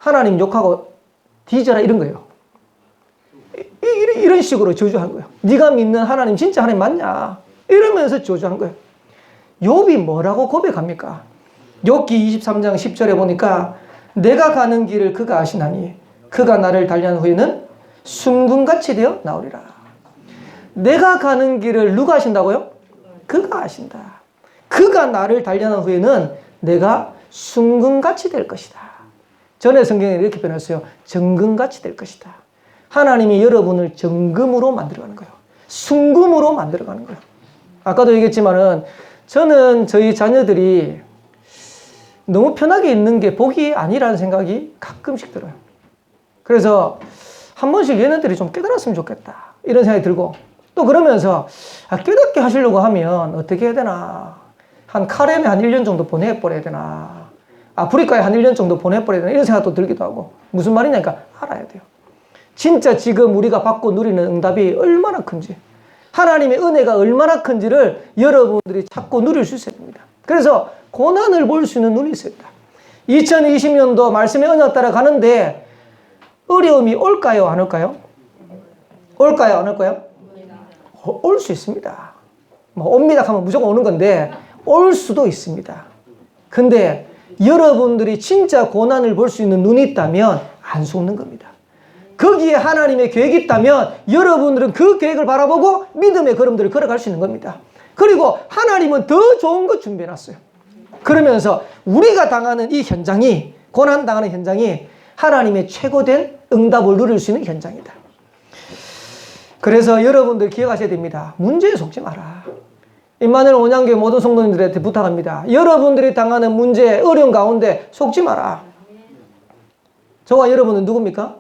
하나님 욕하고 뒤져라 이런 거예요. 이런 식으로 저주한 거예요. 네가 믿는 하나님 진짜 하나님 맞냐? 이러면서 저주한 거예요. 욥이 뭐라고 고백합니까? 욥기 23장 10절에 보니까 내가 가는 길을 그가 아시나니 그가 나를 달리한 후에는 순금같이 되어 나오리라. 내가 가는 길을 누가 아신다고요? 그가 아신다. 그가 나를 달리한 후에는 내가 순금같이 될 것이다. 전에 성경에 이렇게 변했어요. 정금같이 될 것이다. 하나님이 여러분을 정금으로 만들어가는 거예요. 순금으로 만들어가는 거예요. 아까도 얘기했지만은 저는 저희 자녀들이 너무 편하게 있는 게 복이 아니라는 생각이 가끔씩 들어요. 그래서 한 번씩 얘네들이 좀 깨달았으면 좋겠다 이런 생각이 들고, 또 그러면서 깨닫게 하시려고 하면 어떻게 해야 되나, 한 카렘에 한 1년 정도 보내버려야 되나, 아프리카에 한 1년 정도 보내버려야 되나 이런 생각도 들기도 하고. 무슨 말이냐니까 알아야 돼요. 진짜 지금 우리가 받고 누리는 응답이 얼마나 큰지, 하나님의 은혜가 얼마나 큰지를 여러분들이 찾고 누릴 수 있어야 됩니다. 그래서 고난을 볼 수 있는 눈이 있어야 됩니다. 2020년도 말씀의 언약 따라 가는데 어려움이 올까요? 안 올까요? 올까요? 안 올까요? 올 수 있습니다. 뭐 옵니다 하면 무조건 오는 건데 올 수도 있습니다. 근데 여러분들이 진짜 고난을 볼 수 있는 눈이 있다면 안 속는 겁니다. 거기에 하나님의 계획이 있다면 여러분들은 그 계획을 바라보고 믿음의 걸음들을 걸어갈 수 있는 겁니다. 그리고 하나님은 더 좋은 거 준비해놨어요. 그러면서 우리가 당하는 이 현장이, 고난당하는 현장이 하나님의 최고된 응답을 누릴 수 있는 현장이다. 그래서 여러분들 기억하셔야 됩니다. 문제에 속지 마라. 임마누엘 온양교회 모든 성도님들한테 부탁합니다. 여러분들이 당하는 문제, 어려운 가운데 속지 마라. 저와 여러분은 누굽니까?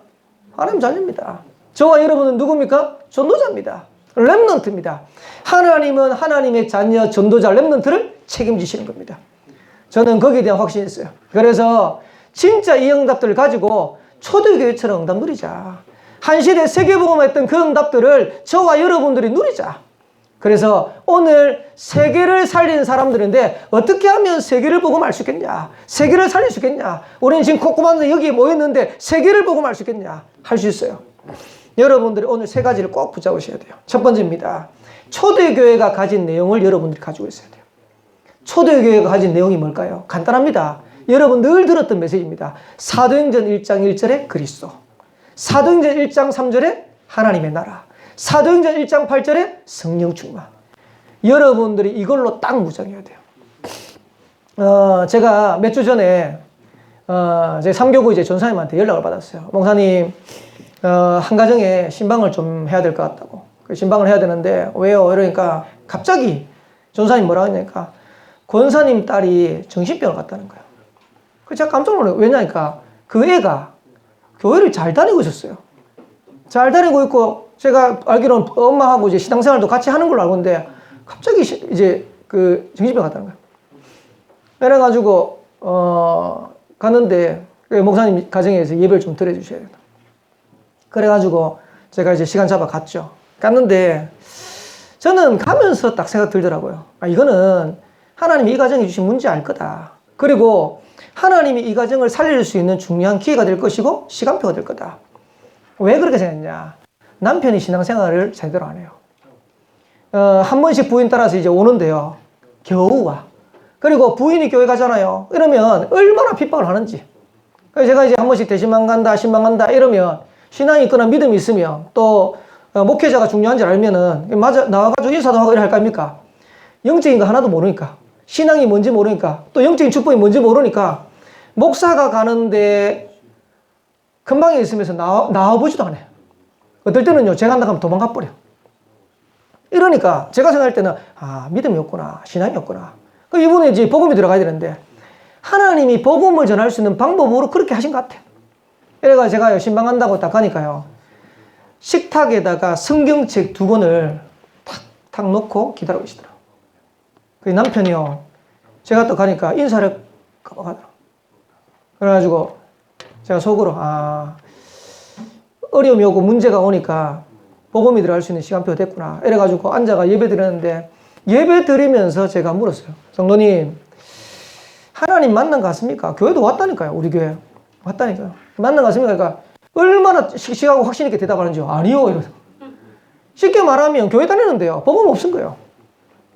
하나님 자녀입니다. 저와 여러분은 누굽니까? 전도자입니다. 렘넌트입니다. 하나님은 하나님의 자녀, 전도자, 렘넌트를 책임지시는 겁니다. 저는 거기에 대한 확신이 있어요. 그래서 진짜 이 응답들을 가지고 초대교회처럼 응답 누리자. 한 시대 세계복음했던 그 응답들을 저와 여러분들이 누리자. 그래서 오늘 세계를 살리는 사람들인데 어떻게 하면 세계를 보고 말 수 있겠냐? 세계를 살릴 수 있겠냐? 우리는 지금 콧구멍에 여기에 모였는데 세계를 보고 말 수 있겠냐? 할 수 있어요. 여러분들이 오늘 세 가지를 꼭 붙잡으셔야 돼요. 첫 번째입니다. 초대교회가 가진 내용을 여러분들이 가지고 있어야 돼요. 초대교회가 가진 내용이 뭘까요? 간단합니다. 여러분 늘 들었던 메시지입니다. 사도행전 1장 1절에 그리스도, 사도행전 1장 3절에 하나님의 나라, 사도행전 1장 8절에 성령 충만. 여러분들이 이걸로 딱 무장해야 돼요. 제가 몇 주 전에 제 3교구 이제 전사님한테 연락을 받았어요. 목사님, 한 가정에 신방을 좀 해야 될 것 같다고. 신방을 해야 되는데 왜요? 이러니까 갑자기 전사님 뭐라 하냐니까 권사님 딸이 정신병을 갔다는 거예요. 그래서 제가 깜짝 놀라요. 왜냐니까 그 애가 교회를 잘 다니고 있었어요. 잘 다니고 있고 제가 알기로는 엄마하고 이제 신앙생활도 같이 하는 걸로 알고 있는데 갑자기 이제 그 정신병 갔다는 거예요. 그래가지고 갔는데 목사님 가정에서 예배를 좀 드려주셔야 된다. 그래가지고 제가 이제 시간 잡아 갔죠. 갔는데 저는 가면서 딱 생각 들더라고요. 이거는 하나님이 이 가정에 주신 문제 알 거다. 그리고 하나님이 이 가정을 살릴 수 있는 중요한 기회가 될 것이고 시간표가 될 거다. 왜 그렇게 생각했냐? 남편이 신앙생활을 제대로 안 해요. 한 번씩 부인 따라서 이제 오는데요. 겨우 와. 그리고 부인이 교회 가잖아요. 이러면 얼마나 핍박을 하는지. 그래서 제가 이제 한 번씩 대신만 간다, 신방 간다 이러면 신앙이 있거나 믿음이 있으면 또 목회자가 중요한 줄 알면은 맞아 나와가지고 인사도 하고 이래 할 거 아닙니까? 영적인 거 하나도 모르니까, 신앙이 뭔지 모르니까, 또 영적인 축복이 뭔지 모르니까 목사가 가는데 근방에 있으면서 나와보지도 않아요. 어떨 때는요, 제가 한다 하면 도망가 버려. 이러니까 제가 생각할 때는 믿음이 없구나, 신앙이 없구나. 이분은 이제 복음이 들어가야 되는데 하나님이 복음을 전할 수 있는 방법으로 그렇게 하신 것 같아요. 이래가 제가 신방 간다고 딱 가니까요, 식탁에다가 성경책 2권을 탁탁 놓고 기다리고 계시더라고요. 그 남편이요, 제가 또 가니까 인사를 하더라고요. 그래가지고 제가 속으로 어려움이 오고 문제가 오니까 복음이 들어갈 수 있는 시간표가 됐구나. 이래가지고 앉아가 예배 드렸는데, 예배 드리면서 제가 물었어요. 성도님, 하나님 만난 것 같습니까? 교회도 왔다니까요, 우리 교회. 왔다니까요. 만난 거 같습니까? 그러니까 얼마나 씩씩하고 확신 있게 대답하는지요. 아니요. 이러서. 쉽게 말하면 교회 다니는데요. 복음 없은 거예요.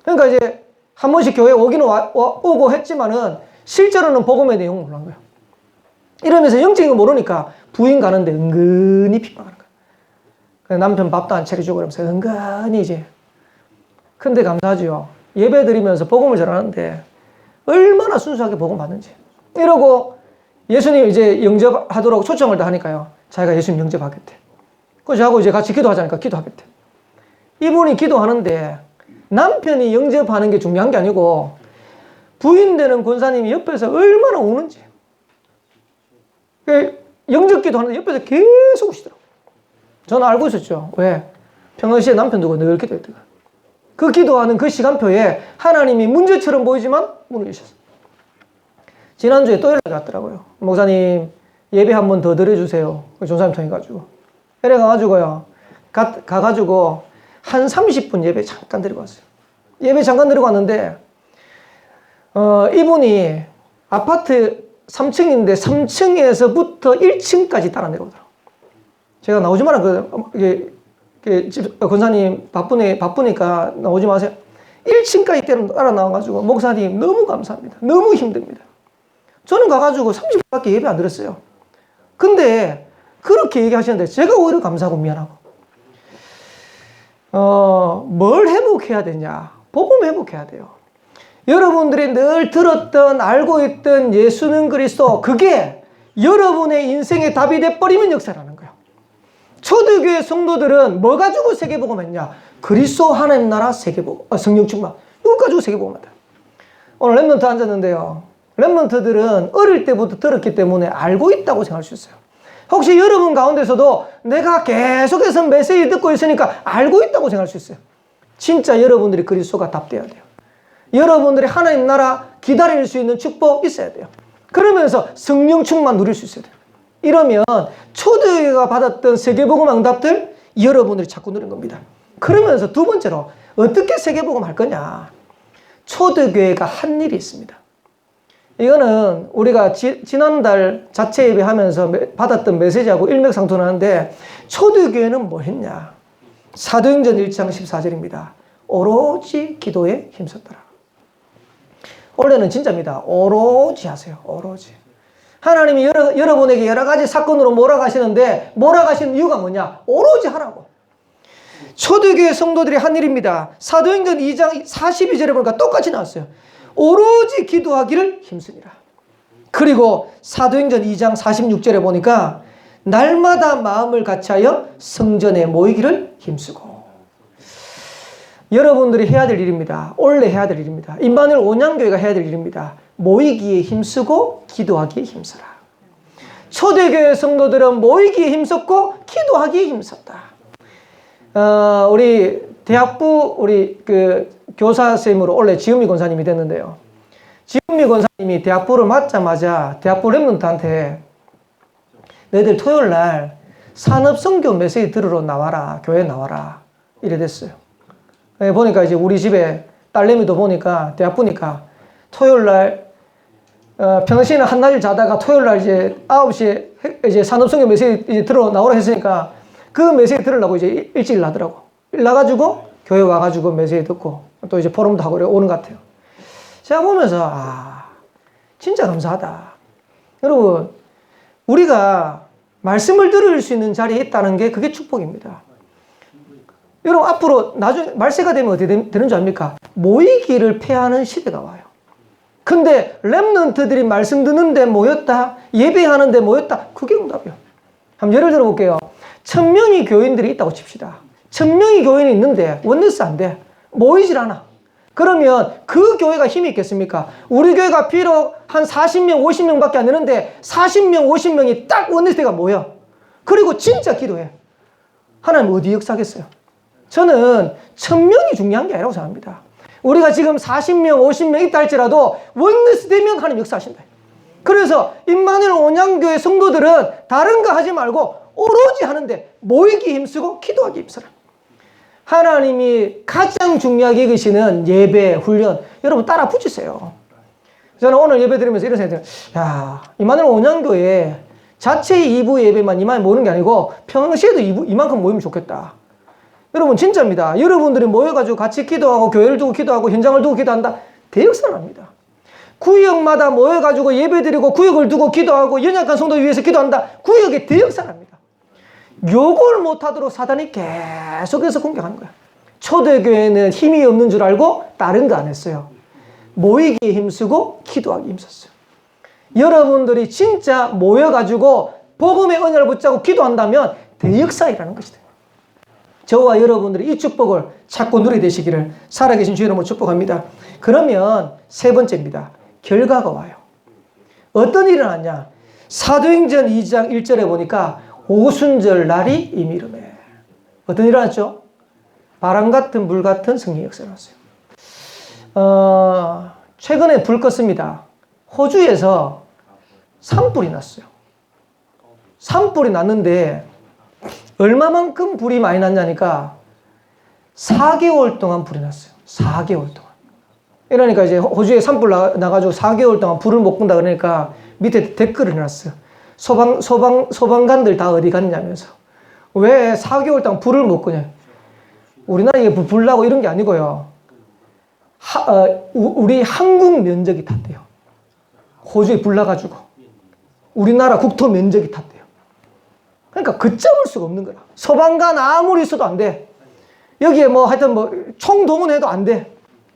그러니까 이제 한 번씩 교회 오기는 오고 했지만은 실제로는 복음의 내용을 몰라는 거예요. 이러면서 영적인 거 모르니까 부인 가는데 은근히 핍박하는 거예요. 남편 밥도 안 차려주고 그러면서 은근히 이제. 근데 감사하죠. 예배 드리면서 복음을 전하는데 얼마나 순수하게 복음 받는지. 이러고 예수님 이제 영접하도록 초청을 다 하니까요. 자기가 예수님 영접하겠대. 그래서 저하고 이제 같이 기도하자니까 기도하겠대. 이분이 기도하는데 남편이 영접하는 게 중요한 게 아니고 부인 되는 권사님이 옆에서 얼마나 우는지. 영접 기도하는데 옆에서 계속 우시더라고요. 저는 알고 있었죠. 왜? 평상시에 남편 두고 늘 기도했다가. 그 기도하는 그 시간표에 하나님이 문제처럼 보이지만 문을 여셨어요. 지난주에 또 연락이 왔더라고요. 목사님 예배 한 번 더 드려주세요. 전사님 통해가지고. 이래 가가지고요. 가가지고 한 30분 예배 잠깐 드리고 왔어요. 예배 잠깐 드리고 왔는데 이분이 아파트 3층인데 3층에서부터 1층까지 따라 내려오더라고요. 제가 나오지 마라. 권사님 바쁘니까 나오지 마세요. 1층까지 따라 나와가지고 목사님 너무 감사합니다. 너무 힘듭니다. 저는 가가지고 30분밖에 예배 안 드렸어요. 근데 그렇게 얘기하시는데 제가 오히려 감사하고 미안하고 뭘 회복해야 되냐? 복음 회복해야 돼요. 여러분들이 늘 들었던 알고 있던 예수는 그리스도 그게 여러분의 인생의 답이 돼버리면 역사라는 거예요. 초대교회 성도들은 뭐 가지고 세계복음 했냐? 그리스도 하나님 나라 세계복음, 성령 충만. 이거 가지고 세계복음 한다. 오늘 랩런트 앉았는데요. 랩런트들은 어릴 때부터 들었기 때문에 알고 있다고 생각할 수 있어요. 혹시 여러분 가운데서도 내가 계속해서 메시지 듣고 있으니까 알고 있다고 생각할 수 있어요. 진짜 여러분들이 그리스도가 답돼야 돼요. 여러분들이 하나님 나라 기다릴 수 있는 축복 있어야 돼요. 그러면서 성령 충만 누릴 수 있어야 돼요. 이러면 초대교회가 받았던 세계복음 응답들 여러분들이 자꾸 누린 겁니다. 그러면서 두 번째로 어떻게 세계복음 할 거냐. 초대교회가 한 일이 있습니다. 이거는 우리가 지난달 자체 예배하면서 받았던 메시지하고 일맥상통하는데 초대교회는 뭐 했냐. 사도행전 1장 14절입니다. 오로지 기도에 힘썼더라. 원래는 진짜입니다. 오로지 하세요. 오로지. 하나님이 여러분에게 여러 가지 사건으로 몰아가시는데 몰아가시는 이유가 뭐냐? 오로지 하라고. 초대교회 성도들이 한 일입니다. 사도행전 2장 42절에 보니까 똑같이 나왔어요. 오로지 기도하기를 힘쓰니라. 그리고 사도행전 2장 46절에 보니까 날마다 마음을 같이하여 성전에 모이기를 힘쓰고. 여러분들이 해야 될 일입니다. 원래 해야 될 일입니다. 임마누엘 온양교회가 해야 될 일입니다. 모이기에 힘쓰고 기도하기에 힘써라. 초대교회 성도들은 모이기에 힘썼고 기도하기에 힘썼다. 우리 대학부 우리 교사 선생님으로 원래 지은미 권사님이 됐는데요. 지은미 권사님이 대학부를 맞자마자 대학부 랩런트한테 너희들 토요일 날 산업선교 메시지 들으러 나와라. 교회 나와라. 이래 됐어요. 보니까 이제 우리 집에 딸내미도 보니까 대학부니까 토요일 날 평소에는 한낮을 자다가 토요일 날 이제 9시에 이제 산업선교 메시지 이제 들어 나오라 했으니까 그 메시지 들으려고 이제 일찍 나더라고. 나가지고 교회 와가지고 메시지 듣고 또 이제 포럼도 하고 오는 것 같아요. 제가 보면서 진짜 감사하다. 여러분 우리가 말씀을 들을 수 있는 자리에 있다는 게 그게 축복입니다. 여러분 앞으로 나중에 말세가 되면 어떻게 되는 줄 압니까? 모이기를 폐하는 시대가 와요. 근데 랩런트들이 말씀 듣는데 모였다, 예배하는데 모였다, 그게 응답이에요. 한번 예를 들어 볼게요. 1000명의 교인들이 있다고 칩시다. 1000명의 교인이 있는데 원네스 안 돼. 모이질 않아. 그러면 그 교회가 힘이 있겠습니까? 우리 교회가 비록 한 40명, 50명밖에 안 되는데 40명, 50명이 딱 원네스가 모여. 그리고 진짜 기도해. 하나님 어디 역사하겠어요? 저는 1000명이 중요한 게 아니라고 생각합니다. 우리가 지금 40명, 50명 있다 할지라도 원네스 되면 하나님 역사하신다. 그래서 임마누엘 온양교회 성도들은 다른 거 하지 말고 오로지 하는데 모이기 힘쓰고 기도하기 힘쓰라. 하나님이 가장 중요하게 여기시는 예배, 훈련 여러분 따라 붙이세요. 저는 오늘 예배 드리면서 이런 생각이 들어요. 야, 임마누엘 온양교회 자체 2부 예배만 이만 모이는 게 아니고 평시에도 이만큼 모이면 좋겠다. 여러분 진짜입니다. 여러분들이 모여가지고 같이 기도하고 교회를 두고 기도하고 현장을 두고 기도한다. 대역사랍니다. 구역마다 모여가지고 예배드리고 구역을 두고 기도하고 연약한 성도 위해서 기도한다. 구역의 대역사랍니다. 요걸 못하도록 사단이 계속해서 공격하는 거야. 초대교회는 힘이 없는 줄 알고 다른 거 안 했어요. 모이기에 힘쓰고 기도하기 힘썼어요. 여러분들이 진짜 모여가지고 복음의 언약을 붙잡고 기도한다면 대역사이라는 것이다. 저와 여러분들이 이 축복을 찾고 누리게 되시기를 살아계신 주의 이름으로 축복합니다. 그러면 세 번째입니다. 결과가 와요. 어떤 일이 일어났냐? 사도행전 2장 1절에 보니까 오순절 날이 이미 이르매. 어떤 일이 일어났죠? 바람 같은 물 같은 승리의 역사가 났어요. 최근에 불 껐습니다. 호주에서 산불이 났어요. 산불이 났는데 얼마만큼 불이 많이 났냐니까 4개월 동안 불이 났어요. 4개월 동안. 이러니까 이제 호주에 산불 나가지고 4개월 동안 불을 못 끈다 그러니까 밑에 댓글을 해놨어요. 소방관들 다 어디 갔냐면서. 왜 4개월 동안 불을 못 끄냐. 우리나라에 불 나고 이런 게 아니고요. 우리 한국 면적이 탔대요. 호주에 불 나가지고. 우리나라 국토 면적이 탔대요. 그러니까 걷잡을 수가 없는 거야. 소방관 아무리 있어도 안 돼. 여기에 뭐 하여튼 뭐 총동원해도 안 돼.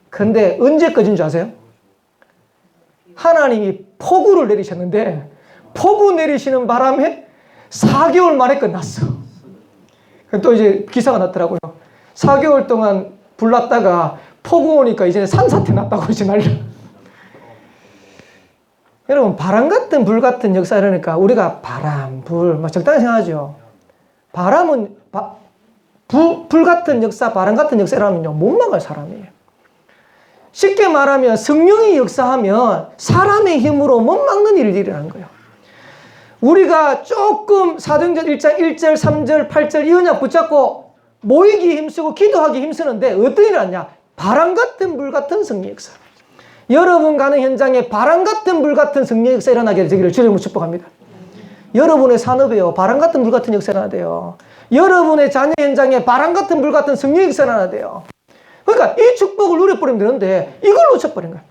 근데 언제 꺼진 줄 아세요? 하나님이 폭우를 내리셨는데 폭우 내리시는 바람에 4개월 만에 끝났어. 또 이제 기사가 났더라고요. 4개월 동안 불 났다가 폭우 오니까 이제 산사태 났다고 이제 난리. 여러분 바람 같은 불 같은 역사 이러니까 우리가 바람, 불 막 적당히 생각하죠. 바람은 불 같은 역사, 바람 같은 역사라면요 못 막을 사람이에요. 쉽게 말하면 성령이 역사하면 사람의 힘으로 못 막는 일들이라는 거예요. 우리가 조금 사도행전 1장 1절, 3절, 8절 이 언약 붙잡고 모이기 힘쓰고 기도하기 힘쓰는데 어떤 일이 났냐? 바람 같은 불 같은 성령 역사. 여러분 가는 현장에 바람 같은 불 같은 성령 역사 일어나게 되기를 주님으로 축복합니다. 여러분의 산업에요 바람 같은 불 같은 역사 일어나야 돼요. 여러분의 자녀 현장에 바람 같은 불 같은 성령 역사 일어나야 돼요. 그러니까 이 축복을 누려버리면 되는데 이걸 놓쳐버린 거야.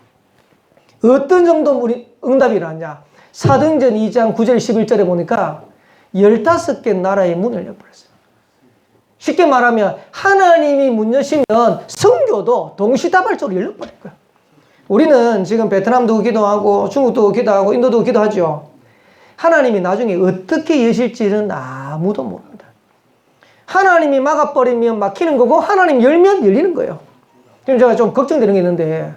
어떤 정도 응답이 일어났냐? 사도행전 2장 9절 11절에 보니까 15개 나라의 문을 열어버렸어요. 쉽게 말하면 하나님이 문 여시면 선교도 동시다발적으로 열려버릴 거야. 우리는 지금 베트남도 기도하고 중국도 기도하고 인도도 기도하죠. 하나님이 나중에 어떻게 여실지는 아무도 모릅니다. 하나님이 막아버리면 막히는 거고 하나님 열면 열리는 거예요. 지금 제가 좀 걱정되는 게 있는데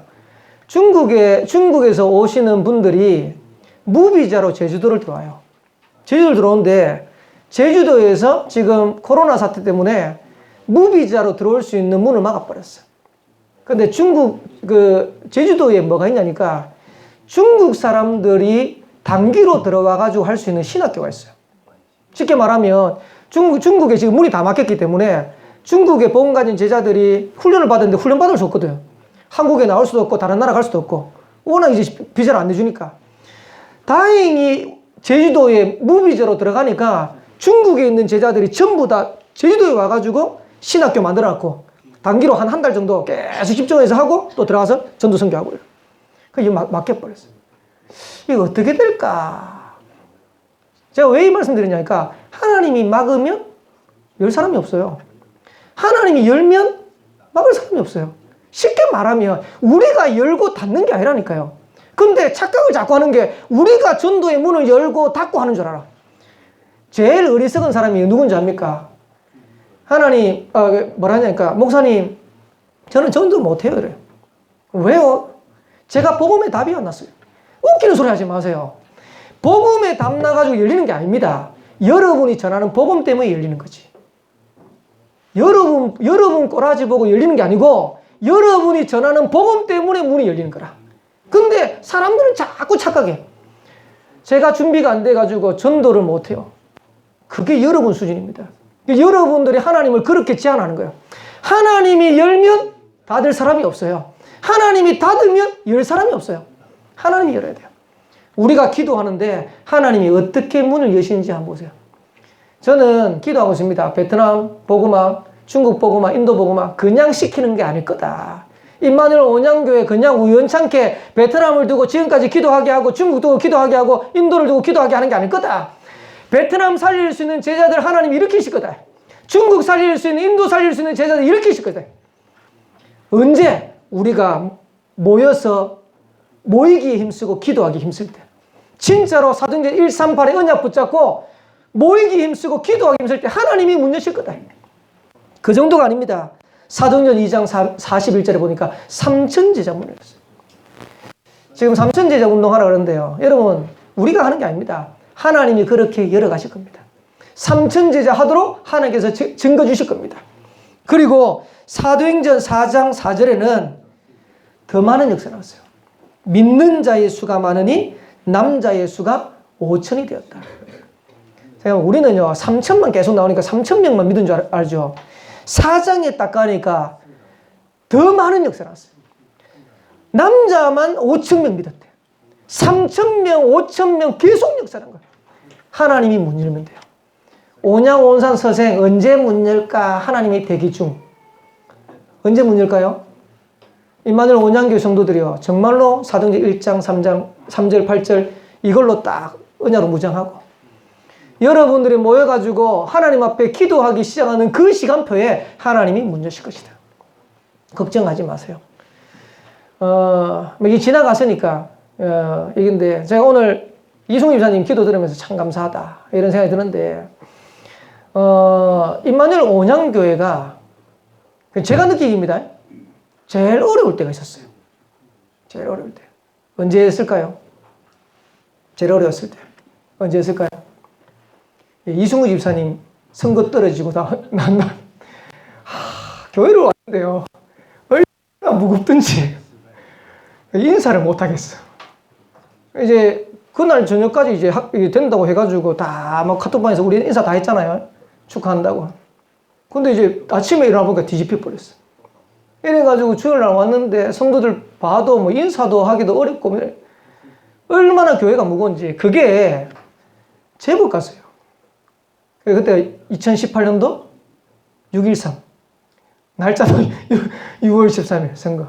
중국에서 오시는 분들이 무비자로 제주도를 들어와요. 제주도를 들어오는데 제주도에서 지금 코로나 사태 때문에 무비자로 들어올 수 있는 문을 막아버렸어요. 근데 제주도에 뭐가 있냐니까 중국 사람들이 단기로 들어와가지고 할 수 있는 신학교가 있어요. 쉽게 말하면 중국에 지금 문이 다 막혔기 때문에 중국에 복음 가진 제자들이 훈련을 받았는데 훈련 받을 수 없거든. 한국에 나올 수도 없고 다른 나라 갈 수도 없고 워낙 이제 비자를 안 내주니까. 다행히 제주도에 무비자로 들어가니까 중국에 있는 제자들이 전부 다 제주도에 와가지고 신학교 만들어놨고 단기로 한 달 정도 계속 집중해서 하고 또 들어가서 전도 선교하고요. 그게 막혀버렸어요. 이거 어떻게 될까? 제가 왜 이 말씀 드리냐니까 하나님이 막으면 열 사람이 없어요. 하나님이 열면 막을 사람이 없어요. 쉽게 말하면 우리가 열고 닫는 게 아니라니까요. 근데 착각을 자꾸 하는 게 우리가 전도의 문을 열고 닫고 하는 줄 알아. 제일 어리석은 사람이 누군지 압니까? 하나님 뭐라 하냐니까 목사님 저는 전도 못해요 그래요. 왜요? 제가 복음의 답이 안 났어요. 웃기는 소리 하지 마세요. 복음의 답 나가지고 열리는 게 아닙니다. 여러분이 전하는 복음 때문에 열리는 거지. 여러분 꼬라지 보고 열리는 게 아니고 여러분이 전하는 복음 때문에 문이 열리는 거라. 근데 사람들은 자꾸 착각해. 제가 준비가 안 돼가지고 전도를 못해요. 그게 여러분 수준입니다. 여러분들이 하나님을 그렇게 제한하는 거예요. 하나님이 열면 닫을 사람이 없어요. 하나님이 닫으면 열 사람이 없어요. 하나님이 열어야 돼요. 우리가 기도하는데 하나님이 어떻게 문을 여시는지 한번 보세요. 저는 기도하고 있습니다. 베트남 복음화, 중국 복음화, 인도 복음화 그냥 시키는 게 아닐 거다. 임마누엘 온양교회 그냥 우연찮게 베트남을 두고 지금까지 기도하게 하고 중국 두고 기도하게 하고 인도를 두고 기도하게 하는 게 아닐 거다. 베트남 살릴 수 있는 제자들 하나님이 일으키실 거다. 중국 살릴 수 있는, 인도 살릴 수 있는 제자들 일으키실 거다. 언제 우리가 모여서 모이기에 힘쓰고 기도하기 힘쓸 때, 진짜로 사도행전 138의 언약 붙잡고 모이기 힘쓰고 기도하기 힘쓸 때 하나님이 문 여실 거다. 그 정도가 아닙니다. 사도행전 2장 41절에 보니까 3천 제자 문을 열었어요. 지금 3천 제자 운동하라 그러는데요. 여러분, 우리가 하는 게 아닙니다. 하나님이 그렇게 열어가실 겁니다. 3천 제자 하도록 하나님께서 증거 주실 겁니다. 그리고 사도행전 4장 4절에는 더 많은 역사가 나왔어요. 믿는 자의 수가 많으니 남자의 수가 5천이 되었다. 제가 우리는요 3천만 계속 나오니까 3천 명만 믿은 줄 알죠. 4장에 딱 가니까 더 많은 역사가 나왔어요. 남자만 5천 명 믿었대요. 3천 명, 5천 명 계속 역사한 거예요. 하나님이 문 열면 돼요. 온양온산 서생 언제 문 열까? 하나님이 대기 중. 언제 문 열까요? 임마누엘 온양교회 성도들이요. 정말로 사도행전 1장, 3장, 3절, 8절 이걸로 딱 언약으로 무장하고 여러분들이 모여가지고 하나님 앞에 기도하기 시작하는 그 시간표에 하나님이 문 여실 것이다. 걱정하지 마세요. 이게 지나갔으니까 이건데 제가 오늘 이승우 집사님 기도 들으면서 참 감사하다 이런 생각이 드는데 임마누엘 온양교회가 제가 느끼기입니다. 제일 어려울 때가 있었어요. 제일 어려울 때. 언제 했을까요? 제일 어려웠을 때. 언제 했을까요? 이승우 집사님 선거 떨어지고 교회를 왔는데요. 얼마나 무겁든지 인사를 못 하겠어. 이제 그날 저녁까지 이제 된다고 해가지고 다 막 카톡방에서 우리 인사 다 했잖아요. 축하한다고. 근데 이제 아침에 일어나 보니까 뒤집혀 버렸어. 이래가지고 주일날 왔는데 성도들 봐도 뭐 인사도 하기도 어렵고 얼마나 교회가 무거운지 그게 제법 갔어요. 그때 2018년도 6.13 날짜도 6월 13일 선거.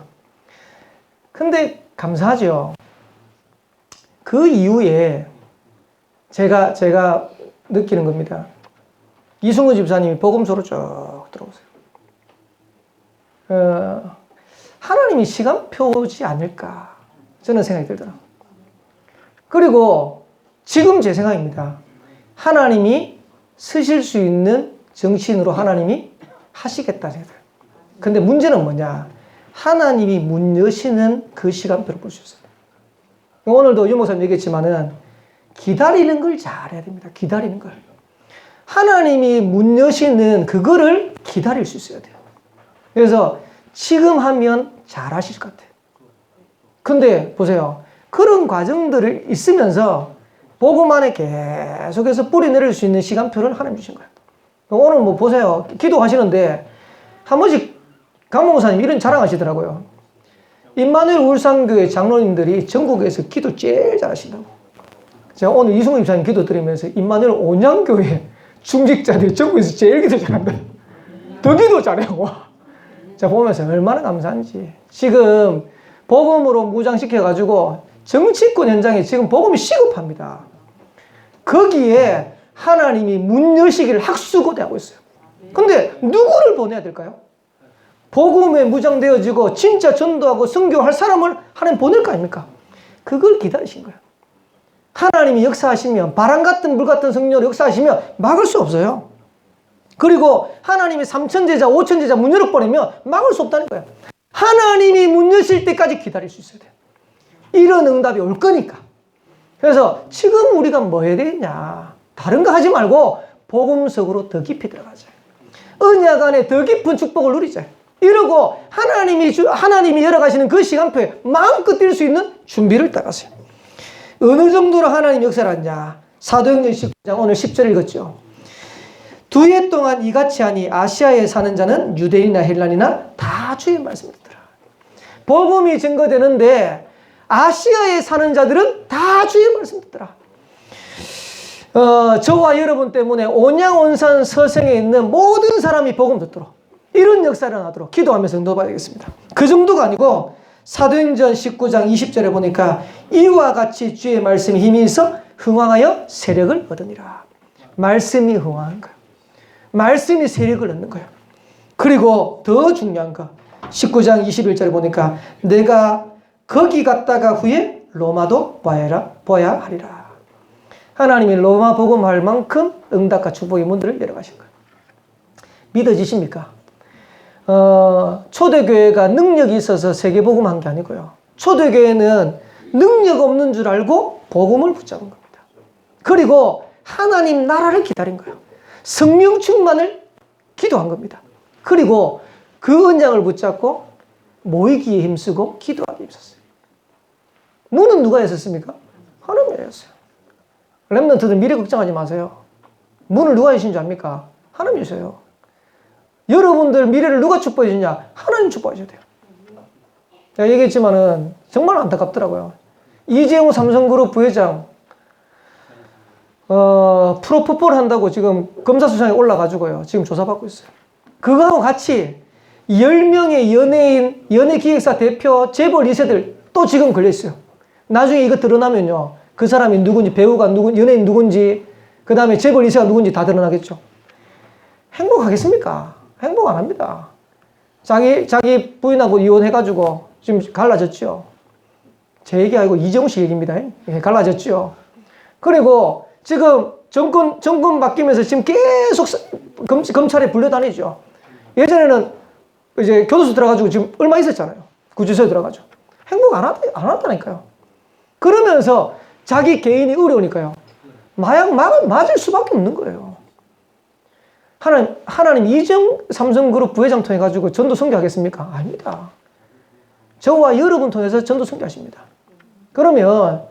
근데 감사하죠. 그 이후에 제가 느끼는 겁니다. 이승우 집사님이 복음서로 쭉 들어오세요. 하나님이 시간표지 않을까 저는 생각이 들더라고요. 그리고 지금 제 생각입니다. 하나님이 쓰실 수 있는 정치인으로 하나님이 하시겠다 생각해요. 근데 문제는 뭐냐? 하나님이 문 여시는 그 시간표를 볼 수 있어요. 오늘도 유 목사님 얘기했지만은 기다리는 걸 잘해야 됩니다. 기다리는 걸. 하나님이 문 여시는 그거를 기다릴 수 있어야 돼요. 그래서 지금 하면 잘 하실 것 같아요. 근데 보세요. 그런 과정들을 있으면서 복음 안에 계속해서 뿌리 내릴 수 있는 시간표를 하나님 주신 거예요. 오늘 뭐 보세요. 기도하시는데 한 번씩 강목사님 이런 자랑하시더라고요. 임마누엘 울산교회 장로님들이 전국에서 기도 제일 잘하신다고. 제가 오늘 이승우 집사님 기도 드리면서 임마누엘 온양교회 중직자들이 전국에서 제일 기도 잘한다. 더 기도 잘해요. 자, 보면서 얼마나 감사한지. 지금 복음으로 무장시켜가지고 정치권 현장에 지금 복음이 시급합니다. 거기에 하나님이 문 여시기를 학수고대하고 있어요. 근데 누구를 보내야 될까요? 복음에 무장되어지고 진짜 전도하고 선교할 사람을 하나님 보낼 거 아닙니까? 그걸 기다리신 거예요. 하나님이 역사하시면 바람 같은 물 같은 성령으로 역사하시면 막을 수 없어요. 그리고 하나님이 3천 제자 5천 제자 문 열어버리면 막을 수 없다는 거예요. 하나님이 문 여실 때까지 기다릴 수 있어야 돼요. 이런 응답이 올 거니까. 그래서 지금 우리가 뭐 해야 되겠냐. 다른 거 하지 말고 복음 속으로 더 깊이 들어가자. 언약 안에 더 깊은 축복을 누리자. 이러고 하나님이 열어가시는 그 시간표에 마음껏 뛸 수 있는 준비를 따라가세요. 어느 정도로 하나님 역사를 하냐. 사도행전 19장 오늘 10절 읽었죠. 2해 동안 이같이 하니 아시아에 사는 자는 유대인이나 헬란이나 다 주의 말씀을 듣더라. 복음이 증거되는데 아시아에 사는 자들은 다 주의 말씀 듣더라. 저와 여러분 때문에 온양온산 서성에 있는 모든 사람이 복음 듣도록 이런 역사를 하도록 기도하면서 응답해야 되겠습니다. 그 정도가 아니고 사도행전 19장 20절에 보니까 이와 같이 주의 말씀이 힘이 있어 흥왕하여 세력을 얻으니라. 말씀이 흥왕한 거예요. 말씀이 세력을 얻는 거예요. 그리고 더 중요한 거 19장 21절에 보니까 내가 거기 갔다가 후에 로마도 봐야 하리라. 하나님이 로마 복음할 만큼 응답과 축복의 문들을 열어가신 거예요. 믿어지십니까? 초대교회가 능력이 있어서 세계복음한 게 아니고요. 초대교회는 능력 없는 줄 알고 복음을 붙잡은 겁니다. 그리고 하나님 나라를 기다린 거예요. 성령 충만을 기도한 겁니다. 그리고 그 언약을 붙잡고 모이기에 힘쓰고 기도하기에 힘썼어요. 문은 누가 했었습니까? 하나님이 했어요. 렘넌트들 미래 걱정하지 마세요. 문을 누가 여신 줄 압니까? 하나님이세요. 여러분들 미래를 누가 축복해 주냐? 하나님 축복해 줘야 돼요. 제가 얘기했지만은 정말 안타깝더라고요. 이재용 삼성그룹 부회장 프로포폴 한다고 지금 검사수상에 올라가지고요. 지금 조사받고 있어요. 그거하고 같이 10명의 연예인, 연예기획사 대표, 재벌 2세들 또 지금 걸려있어요. 나중에 이거 드러나면요. 그 사람이 누군지, 배우가 누군지, 연예인 누군지, 그 다음에 재벌 2세가 누군지 다 드러나겠죠. 행복하겠습니까? 행복 안 합니다. 자기 부인하고 이혼해가지고 지금 갈라졌죠. 제 얘기 아니고 이정식 얘기입니다. 예, 갈라졌죠. 그리고 지금 정권 바뀌면서 지금 계속 검찰에 불려다니죠. 예전에는 이제 교도소 들어가지고 지금 얼마 있었잖아요. 구치소에 들어가지고. 행복 안 한다니까요. 그러면서 자기 개인이 어려우니까요. 마약 맞을 수밖에 없는 거예요. 하나님 이정 삼성그룹 부회장 통해가지고 전도 선교하겠습니까? 아닙니다. 저와 여러분 통해서 전도 선교하십니다. 그러면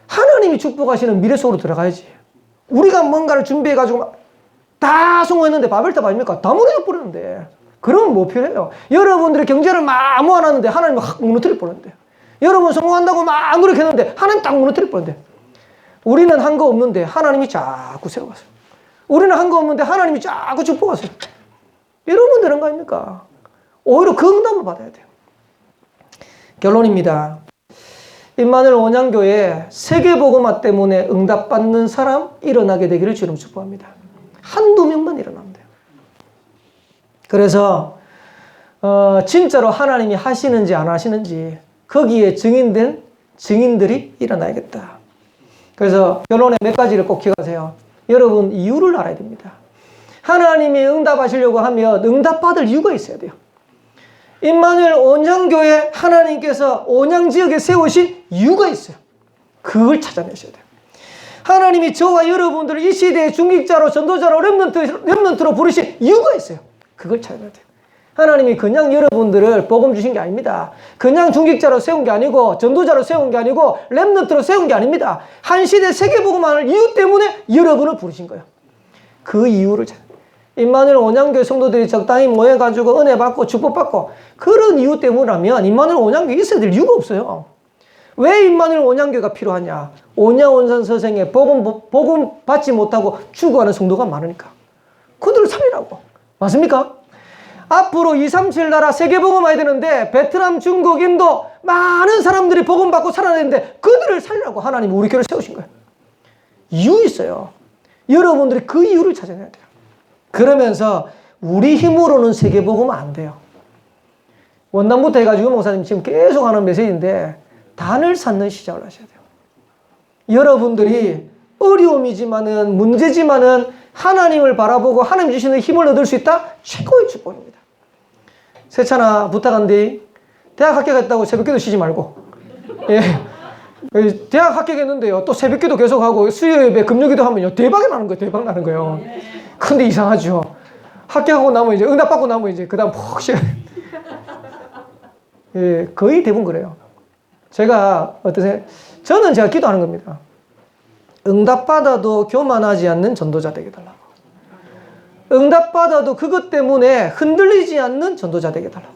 하나님이 축복하시는 미래 속으로 들어가야지. 우리가 뭔가를 준비해가지고 다 성공했는데 바벨탑 아닙니까? 다 무너져 버리는데. 그러면 뭐 필요해요? 여러분들이 경제를 막 모아놨는데 하나님이 확 무너뜨려 버리는데. 여러분 성공한다고 막 노력했는데 하나님 딱 무너뜨려 버리는데. 우리는 한 거 없는데 하나님이 자꾸 세워가세요. 우리는 한 거 없는데 하나님이 자꾸 축복하세요. 이러면 되는 거 아닙니까? 오히려 그 응답을 받아야 돼요. 결론입니다. 임마누엘 온양교회 세계복음화 때문에 응답받는 사람 일어나게 되기를 주님 축복합니다. 한두 명만 일어나면 돼요. 그래서 진짜로 하나님이 하시는지 안 하시는지 거기에 증인된 증인들이 일어나야겠다. 그래서 결론에 몇 가지를 꼭 기억하세요. 여러분 이유를 알아야 됩니다. 하나님이 응답하시려고 하면 응답받을 이유가 있어야 돼요. 임마누엘 온양교회 하나님께서 온양지역에 세우신 이유가 있어요. 그걸 찾아내셔야 돼요. 하나님이 저와 여러분들을 이 시대의 중직자로 전도자로 렘넌트로 부르신 이유가 있어요. 그걸 찾아내야 돼요. 하나님이 그냥 여러분들을 복음 주신 게 아닙니다. 그냥 중직자로 세운 게 아니고 전도자로 세운 게 아니고 렘넌트로 세운 게 아닙니다. 한 시대 세계복음화를 이유 때문에 여러분을 부르신 거예요. 그 이유를 찾아내야 돼요. 임마누엘 온양교회 성도들이 적당히 모여가지고 은혜 받고 축복받고 그런 이유 때문이라면 임마누엘 온양교회 있어야 될 이유가 없어요. 왜 임마누엘 온양교회가 필요하냐? 온양온산 서생에 복음 받지 못하고 죽어가는 성도가 많으니까. 그들을 살리라고. 맞습니까? 앞으로 237 나라 세계복음화해야 되는데 베트남, 중국, 인도 많은 사람들이 복음 받고 살아야 되는데 그들을 살리라고 하나님이 우리 교회를 세우신 거예요. 이유 있어요. 여러분들이 그 이유를 찾아내야 돼요. 그러면서 우리 힘으로는 세계복음은 안 돼요. 원단부터 해가지고 목사님 지금 계속 하는 메시지인데 단을 쌓는 시작을 하셔야 돼요. 여러분들이 어려움이지만은 문제지만은 하나님을 바라보고 하나님 주시는 힘을 얻을 수 있다? 최고의 축복입니다. 세찬아 부탁한데 대학 합격했다고 새벽기도 쉬지 말고 예. 대학 합격했는데요 또 새벽기도 계속하고 수요예배 금요기도 하면요 대박이 나는 거예요. 대박 나는 거예요. 근데 이상하죠. 합격하고 나면 이제 응답받고 나면 이제 그 다음 푹 쉬어요. 예, 거의 대부분 그래요. 제가 어떠세요? 저는 제가 기도하는 겁니다. 응답받아도 교만하지 않는 전도자 되게 달라고. 응답받아도 그것 때문에 흔들리지 않는 전도자 되게 달라고.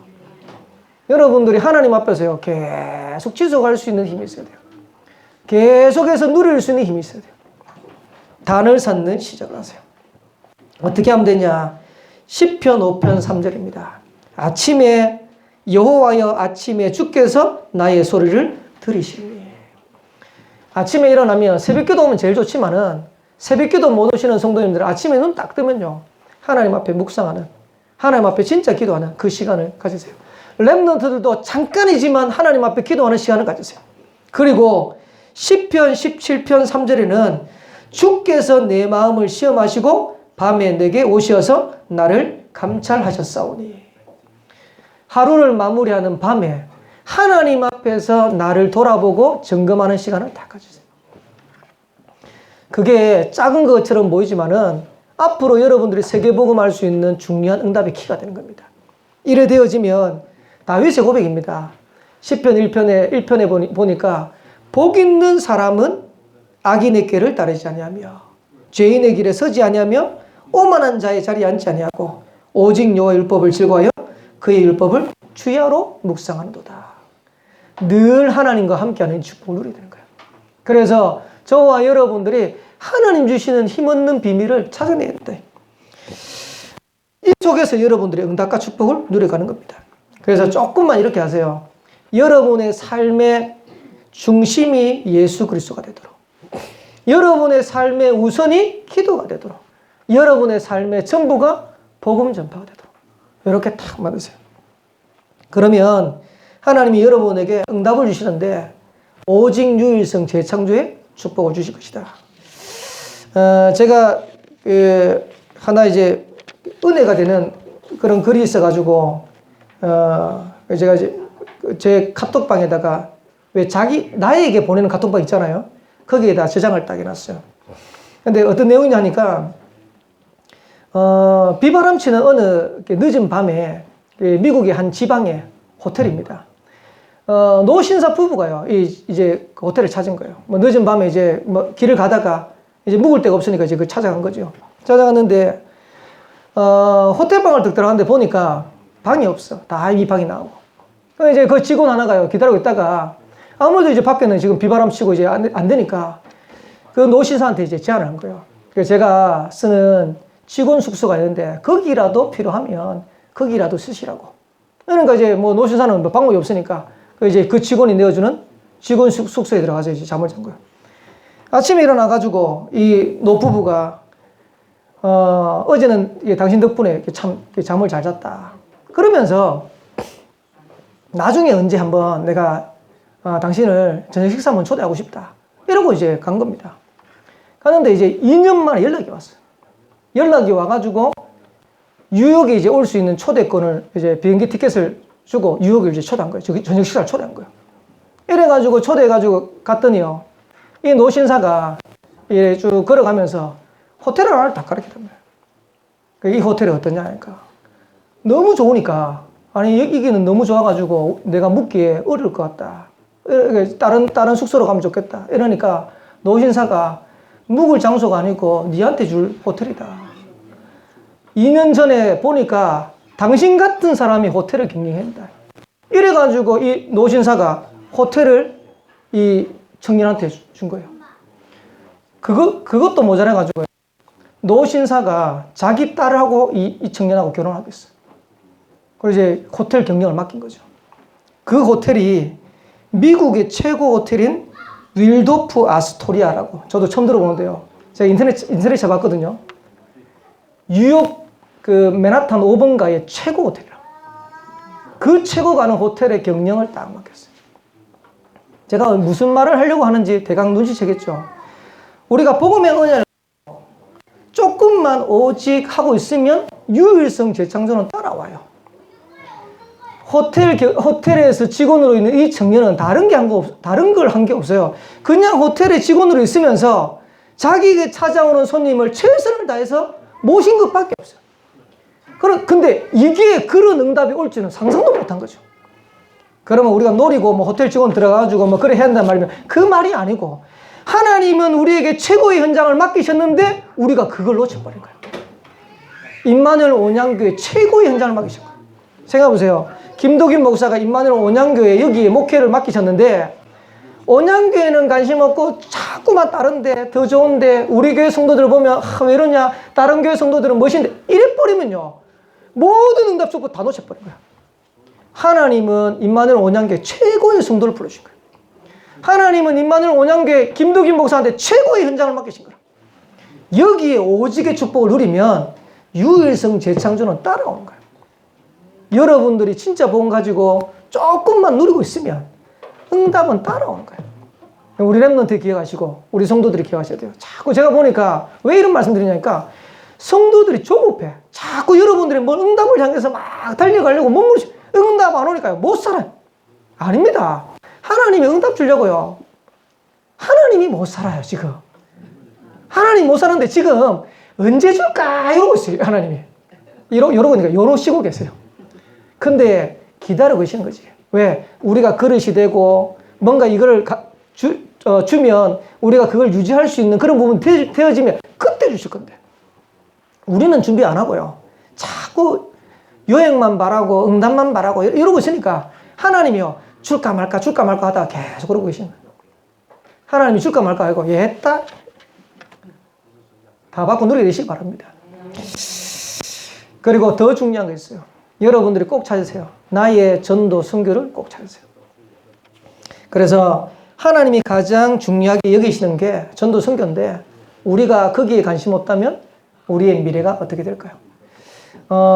여러분들이 하나님 앞에서요, 계속 지속할 수 있는 힘이 있어야 돼요. 계속해서 누릴 수 있는 힘이 있어야 돼요. 단을 쌓는 시작을 하세요. 어떻게 하면 되냐? 시편 5편 3절입니다. 아침에 여호와여 아침에 주께서 나의 소리를 들으시니. 아침에 일어나면 새벽기도 오면 제일 좋지만은 새벽기도 못 오시는 성도님들 아침에 눈 딱 뜨면요, 하나님 앞에 묵상하는, 하나님 앞에 진짜 기도하는 그 시간을 가지세요. 렘넌트들도 잠깐이지만 하나님 앞에 기도하는 시간을 가지세요. 그리고 시편 17편 3절에는 주께서 내 마음을 시험하시고 밤에 내게 오셔서 나를 감찰하셨사오니. 하루를 마무리하는 밤에 하나님 앞에서 나를 돌아보고 점검하는 시간을 다 가지세요. 그게 작은 것처럼 보이지만은 앞으로 여러분들이 세계복음할 수 있는 중요한 응답의 키가 되는 겁니다. 이래 되어지면 다윗의 고백입니다. 시편 1편에 보니까 복 있는 사람은 악인의 길을 따르지 아니하며 죄인의 길에 서지 아니하며 오만한 자의 자리에 앉지 아니하고 오직 여호와의 율법을 즐거워하여 그의 율법을 주야로 묵상하는도다. 늘 하나님과 함께하는 축복을 누리게 되는 거예요. 그래서 저와 여러분들이 하나님 주시는 힘없는 비밀을 찾아내야 된다. 이 속에서 여러분들의 응답과 축복을 누려가는 겁니다. 그래서 조금만 이렇게 하세요. 여러분의 삶의 중심이 예수 그리스도가 되도록, 여러분의 삶의 우선이 기도가 되도록, 여러분의 삶의 전부가 복음 전파가 되도록 이렇게 탁 만드세요. 그러면 하나님이 여러분에게 응답을 주시는데 오직 유일성 재창조의 축복을 주실 것이다. 제가 하나 이제 은혜가 되는 그런 글이 있어가지고 제가 이제 제 카톡방에다가 왜 나에게 보내는 카톡방 있잖아요. 거기에다 저장을 딱 해놨어요. 근데 어떤 내용이냐 하니까 비바람 치는 어느 늦은 밤에 미국의 한 지방의 호텔입니다. 노신사 부부가요, 이제 그 호텔을 찾은 거예요. 뭐 늦은 밤에 이제 뭐 길을 가다가 이제 묵을 데가 없으니까 이제 그 찾아간 거죠. 찾아갔는데, 호텔방을 딱 들어갔는데 보니까 방이 없어. 다 이미 방이 나오고. 그래서 이제 그 직원 하나가요, 기다리고 있다가 아무래도 이제 밖에는 지금 비바람 치고 이제 안 되니까 그 노신사한테 이제 제안을 한 거예요. 그래서 제가 쓰는 직원 숙소가 있는데 거기라도 필요하면 거기라도 쓰시라고. 그러니까 이제 뭐 노신사는 뭐 방법이 없으니까 이제 그 직원이 내어주는 직원 숙소에 들어가서 이제 잠을 잔 거예요. 아침에 일어나가지고 이 노부부가 어제는 당신 덕분에 참 잠을 잘 잤다. 그러면서 나중에 언제 한번 내가 당신을 저녁 식사 한번 초대하고 싶다. 이러고 이제 간 겁니다. 가는데 이제 2년 만에 연락이 왔어요. 연락이 와가지고 뉴욕에 이제 올 수 있는 초대권을 이제 비행기 티켓을 주고 뉴욕을 이제 초대한 거예요. 저녁 식사를 초대한 거예요. 이래가지고 초대해가지고 갔더니요, 이 노신사가 이래 쭉 걸어가면서 호텔을 하나를 다 가르치던 거예요. 이 호텔이 어떠냐 하니까 너무 좋으니까, 아니 여기는 너무 좋아가지고 내가 묵기에 어려울 것 같다. 다른 숙소로 가면 좋겠다. 이러니까 노신사가 묵을 장소가 아니고 니한테 줄 호텔이다. 2년 전에 보니까 당신 같은 사람이 호텔을 경영한다. 이래가지고 이 노신사가 호텔을 이 청년한테 준 거예요. 그것도 모자라가지고 노신사가 자기 딸하고 이 청년하고 결혼하고 있어요. 그래서 이제 호텔 경영을 맡긴 거죠. 그 호텔이 미국의 최고 호텔인 윌도프 아스토리아라고, 저도 처음 들어보는데요. 제가 인터넷 쳐봤거든요. 뉴욕 그 맨하탄 5번가의 최고 호텔이라고. 그 최고 가는 호텔의 경영을 딱 맡겼어요. 제가 무슨 말을 하려고 하는지 대강 눈치채겠죠. 우리가 복음의 은혜를 조금만 오직 하고 있으면 유일성 재창조는 따라와요. 호텔에서 직원으로 있는 이 청년은 다른 걸 한 게 없어요. 그냥 호텔에 직원으로 있으면서 자기에게 찾아오는 손님을 최선을 다해서 모신 것밖에 없어요. 근데 이게 그런 응답이 올지는 상상도 못한 거죠. 그러면 우리가 노리고 뭐 호텔 직원 들어가가지고 뭐 그래 해야 한단 말이면 그 말이 아니고, 하나님은 우리에게 최고의 현장을 맡기셨는데 우리가 그걸 놓쳐버린 거예요. 임마누엘 온양교회 최고의 현장을 맡기신 거예요. 생각해보세요. 김도균 목사가 임마누엘 온양교회 여기에 목회를 맡기셨는데, 온양교회는 관심 없고 자꾸만 다른데 더 좋은데 우리 교회 성도들 보면 왜 이러냐, 다른 교회 성도들은 멋인데, 이래버리면요 모든 응답 주고 다 놓쳐버린 거야. 하나님은 임마누엘 온양교회 최고의 성도를 부르신 거예요. 하나님은 임마누엘 온양교회 김도균 목사한테 최고의 현장을 맡기신 거예요. 여기에 오직의 축복을 누리면 유일성 재창조는 따라오는 거예요. 여러분들이 진짜 복음 가지고 조금만 누리고 있으면 응답은 따라오는 거예요. 우리 랩런트 기억하시고 우리 성도들이 기억하셔야 돼요. 자꾸 제가 보니까 왜 이런 말씀 드리냐니까, 성도들이 조급해. 자꾸 여러분들이 뭘 응답을 향해서 막 달려가려고 몸부림치, 응답 안 오니까요 못 살아요. 아닙니다. 하나님이 응답 주려고요. 하나님이 못 살아요 지금. 하나님 못 사는데 지금 언제 줄까 이러고 있어요. 하나님이 이러고 있으니까 이러시고 계세요. 근데 기다리고 계시는 거지. 왜? 우리가 그릇이 되고 뭔가 이거를 주면 우리가 그걸 유지할 수 있는 그런 부분이 되어지면 그때 주실 건데, 우리는 준비 안 하고요 자꾸 여행만 바라고 응답만 바라고 이러고 있으니까 하나님이요 줄까 말까 하다가 계속 그러고 계시는 거예요. 하나님이 줄까 말까 하고 다 받고 누리게 되시기 바랍니다. 그리고 더 중요한 게 있어요. 여러분들이 꼭 찾으세요. 나의 전도 선교를 꼭 찾으세요. 그래서 하나님이 가장 중요하게 여기시는 게 전도 선교인데, 우리가 거기에 관심 없다면 우리의 미래가 어떻게 될까요?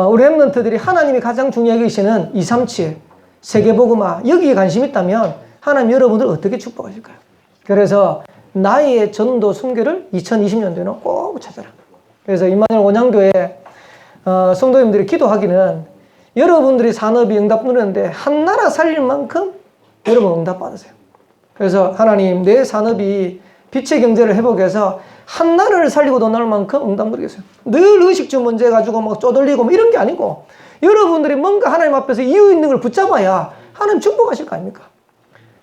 우리 랩런트들이 하나님이 가장 중요하게 여기시는 237 세계복음화 여기에 관심 있다면 하나님 여러분들 어떻게 축복하실까요? 그래서 나의 전도 선교를 2020년도에는 꼭 찾아라. 그래서 임마누엘 온양교회 성도님들이 기도하기는, 여러분들이 산업이 응답 누리는데 한 나라 살릴 만큼 여러분 응답 받으세요. 그래서 하나님 내 산업이 빛의 경제를 회복해서 한 나라를 살리고 돈 나올 만큼 응답 누리겠어요. 늘 의식주 문제 가지고 막 쪼들리고 뭐 이런 게 아니고, 여러분들이 뭔가 하나님 앞에서 이유 있는 걸 붙잡아야 하나님 축복하실 거 아닙니까?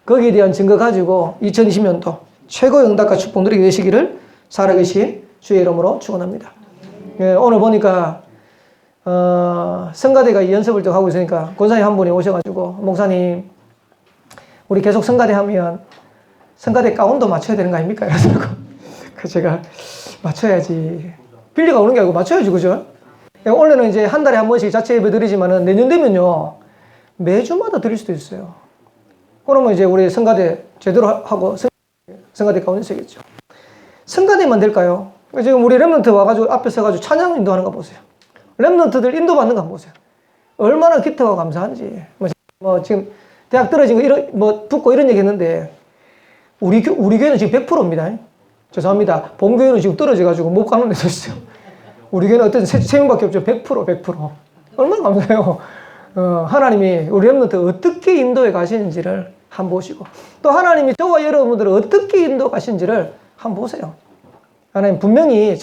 거기에 대한 증거 가지고 2020년도 최고의 응답과 축복 누리게 되시기를 살아계신 주의 이름으로 축원합니다. 예, 오늘 보니까 성가대가 연습을 또 하고 있으니까 권사님 한 분이 오셔가지고, 목사님 우리 계속 성가대 하면 성가대 가운도 맞춰야 되는 거 아닙니까? 그래서 제가 맞춰야지, 빌리가 오는 게 아니고 맞춰야지, 그죠? 원래는 이제 한 달에 한 번씩 자체 예배 드리지만은 내년 되면요 매주마다 드릴 수도 있어요. 그러면 이제 우리 성가대 제대로 하고 성가대 가운데 서겠죠. 성가대만 될까요? 지금 우리 랩런트 와가지고 앞에 서가지고 찬양 인도하는 거 보세요. 랩런트들 인도받는 거 한번 보세요. 얼마나 기특하고 감사한지. 뭐 지금 대학 떨어진 거 뭐 붙고 이런 얘기 했는데, 우리 교회는 지금 100%입니다. 죄송합니다. 본교회는 지금 떨어져가지고 못 가는 데도 있어요. 우리 교회는 어떤 3명밖에 없죠. 100%. 얼마나 감사해요. 하나님이 우리 랩런트 어떻게 인도해 가시는지를 한번 보시고, 또 하나님이 저와 여러분들을 어떻게 인도 가시는지를 한번 보세요. 하나님 분명히